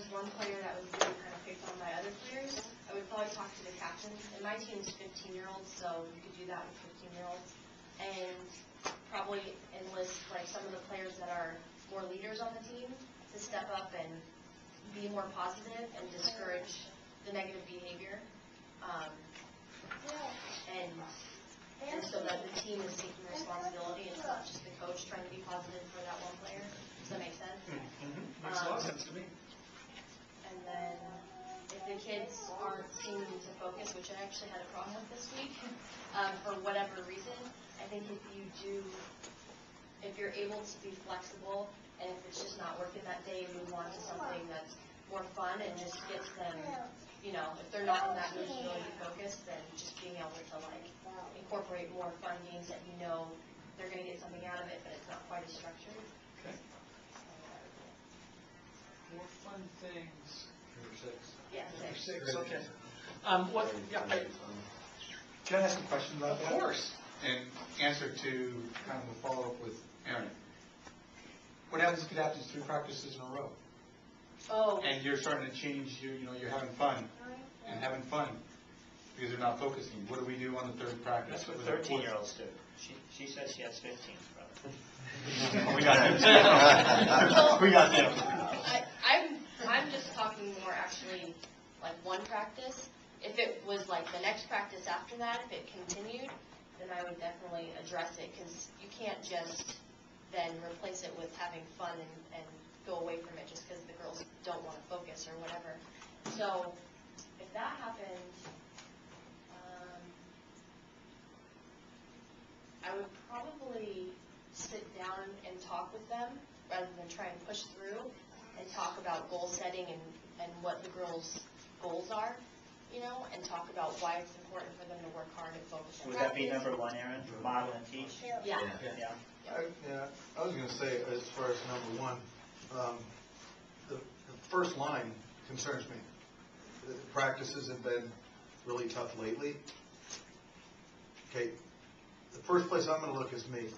was one player that was being kind of picked on by other players, I would probably talk to the captain. And my team's 15-year-olds, so you could do that with 15-year-olds. And probably enlist like some of the players that are more leaders on the team to step up and be more positive and discourage the negative behavior. And so that the team is taking responsibility. It's not just the coach trying to be positive for that one player. Does that make sense? Makes a lot of sense to me. And then if the kids aren't seeming to focus, which I actually had a problem with this week, for whatever reason, I think if you're able to be flexible, and if it's just not working that day, move on to something that's more fun and just gets them, you know, if they're not in that mood to really be focused, then just being able to like incorporate more fun games that you know they're going to get something out of it, but it's not quite as structured. Okay. More fun things. Number 6. Yeah, Number 6. 6. Okay. Can I ask a question about that? Of course. In answer to kind of a follow-up with Aaron. What happens if it happens 3 practices in a row? Oh. And you're starting to change, you're having fun, and having fun because they're not focusing. What do we do on the 3rd practice? That's what 13-year-olds do. She says she has 15, brother. We got them. We got them. I'm just talking more actually like one practice. If it was like the next practice after that, if it continued, then I would definitely address it, because you can't just then replace it with having fun and go away from it just because the girls don't want to focus or whatever. So if that happened, I would probably sit down and talk with them rather than try and push through and talk about goal setting and what the girls' goals are, and talk about why it's important for them to work hard and focus. Would that be number 1, Aaron? Model and teach? Yeah. I was going to say, as far as number 1, the first line concerns me. The practices have been really tough lately. Okay, the first place I'm going to look is me.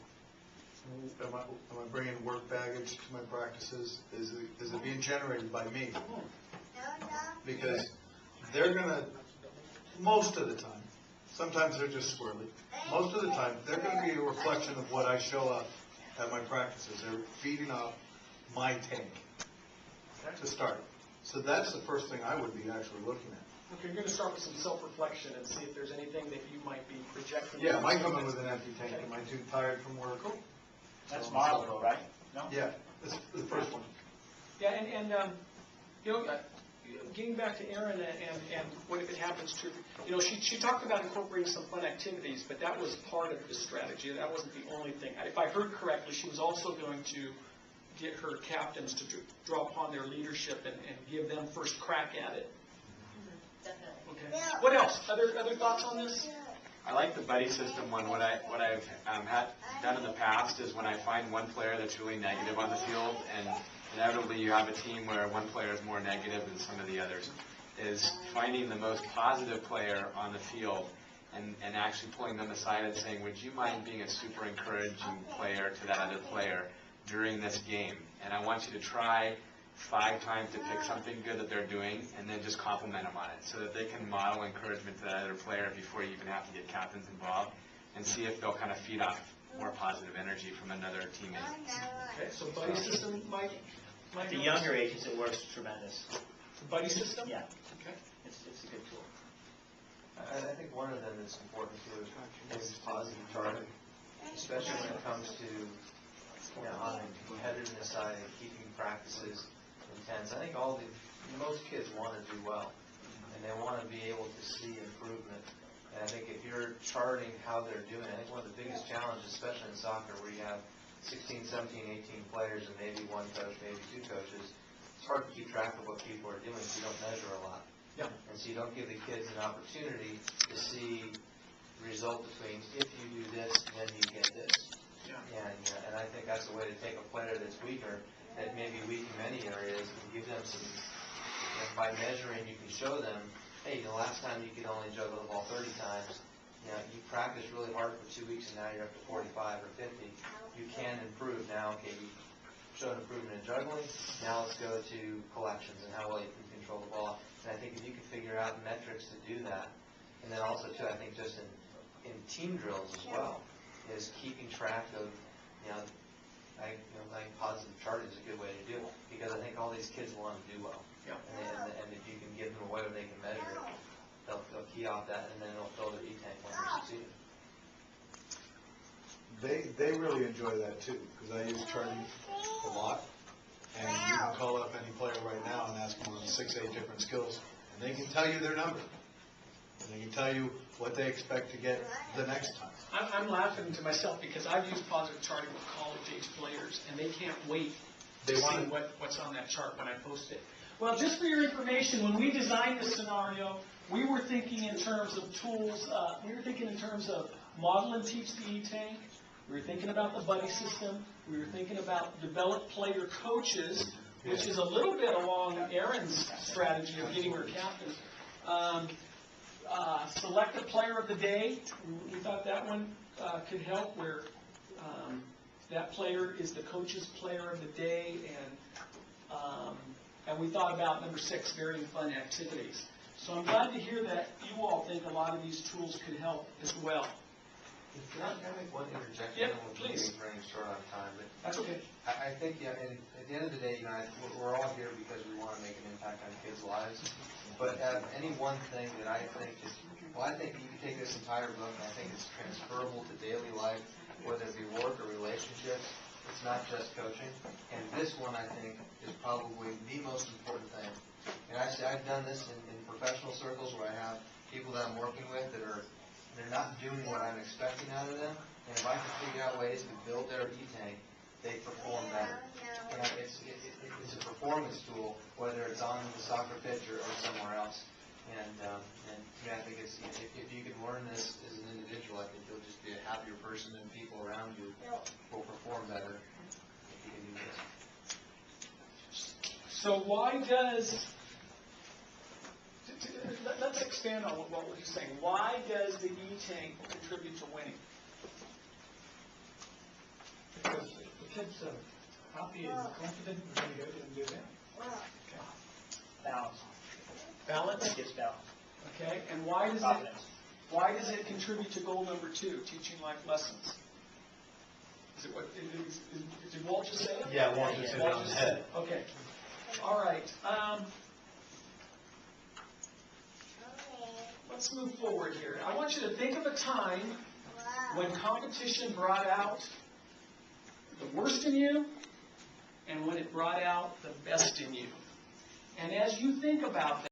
Am I bringing work baggage to my practices? Is it being generated by me? Because they're going to, most of the time, sometimes they're just squirrely, most of the time, they're going to be a reflection of what I show up at my practices. They're feeding off my tank to start. So that's the first thing I would be actually looking at. Okay, you're going to start with some self-reflection and see if there's anything that you might be projecting. Yeah, I come in with an empty tank. Am I too tired from work? That's model, though, right? No? Yeah, that's the first one. Yeah, and getting back to Erin and what if it happens to, she talked about incorporating some fun activities, but that was part of the strategy. That wasn't the only thing. If I heard correctly, she was also going to get her captains to draw upon their leadership and give them first crack at it. Definitely. Okay. What else? Other thoughts on this? I like the buddy system one. What I've had done in the past is when I find one player that's really negative on the field, and inevitably you have a team where one player is more negative than some of the others, is finding the most positive player on the field and actually pulling them aside and saying, would you mind being a super encouraging player to that other player during this game? And I want you to try 5 times to pick something good that they're doing and then just compliment them on it so that they can model encouragement to that other player before you even have to get captains involved, and see if they'll kind of feed off more positive energy from another teammate. Okay, so buddy system, Mike? At the younger ages, it works tremendous. The buddy system? Yeah. Okay. It's a good tool. I think one of them that's important too is positive charting, especially when it comes to on the competitiveness side and keeping practices intense. I think most kids want to do well, and they want to be able to see improvement. And I think if you're charting how they're doing, I think one of the biggest challenges, especially in soccer, where you have 16, 17, 18 players and maybe one coach, maybe 2 coaches, it's hard to keep track of what people are doing, so you don't measure a lot. Yeah. And so you don't give the kids an opportunity to see the result between if you do this, then you get this. Yeah. And I think that's the way to take a player that's weaker, that may be weak in many areas, and give them some, by measuring, you can show them, hey, the last time you could only juggle the ball 30 times, you practiced really hard for 2 weeks and now you're up to 45 or 50. You can improve now. Okay, shown improvement in juggling. Now let's go to collections and how well you can control the ball. And I think if you can figure out metrics to do that, and then also too, I think just in team drills as well, is keeping track of, I think positive charting is a good way to do it, because I think all these kids want to do well. Yeah. And if you can give them a way where they can measure it, they'll key off that, and then they'll fill their E-tank when they're succeeding. They really enjoy that too, because I use charting a lot, and you can call up any player right now and ask them on 6, 8 different skills, and they can tell you their number, and they can tell you what they expect to get the next time. I'm laughing to myself because I've used positive charting with college-age players, and they can't wait to They see want it. what's on that chart when I post it. Well, just for your information, when we designed this scenario, we were thinking in terms of tools. We were thinking in terms of model and teach the E-tank. We were thinking about the buddy system. We were thinking about develop player coaches, which is a little bit along Erin's strategy of getting her captain. Select a player of the day. We thought that one could help, where that player is the coach's player of the day, and we thought about number 6, varying fun activities. So I'm glad to hear that you all think a lot of these tools could help as well. Can I make one interjection? Yeah, We'll please. be running short on time, but That's okay. I think, and at the end of the day, we're all here because we want to make an impact on kids' lives. But any one thing that I think is, I think you can take this entire book, and I think it's transferable to daily life, whether it be work or relationships. It's not just coaching. And this one, I think, is probably the most important thing. And actually, I've done this in professional circles where I have people that I'm working with that they're not doing what I'm expecting out of them. And if I can figure out ways to build their E-tank, they perform better. And it's a performance tool, whether it's on the soccer pitch or somewhere else. And I think if you can learn this as an individual, I think you'll just be a happier person, and people around you will perform better if you can do this. So why does, let's expand on what we're just saying. Why does the E-tank contribute to winning? Because the kids are happy and confident when they go and do that. Balance. Balance? It's balance. Okay, and why does it contribute to goal number 2, teaching life lessons? Is did Walt just say it? Yeah, Walt just hit it on the head. Okay. All right. Let's move forward here. I want you to think of a time when competition brought out the worst in you and when it brought out the best in you. And as you think about that,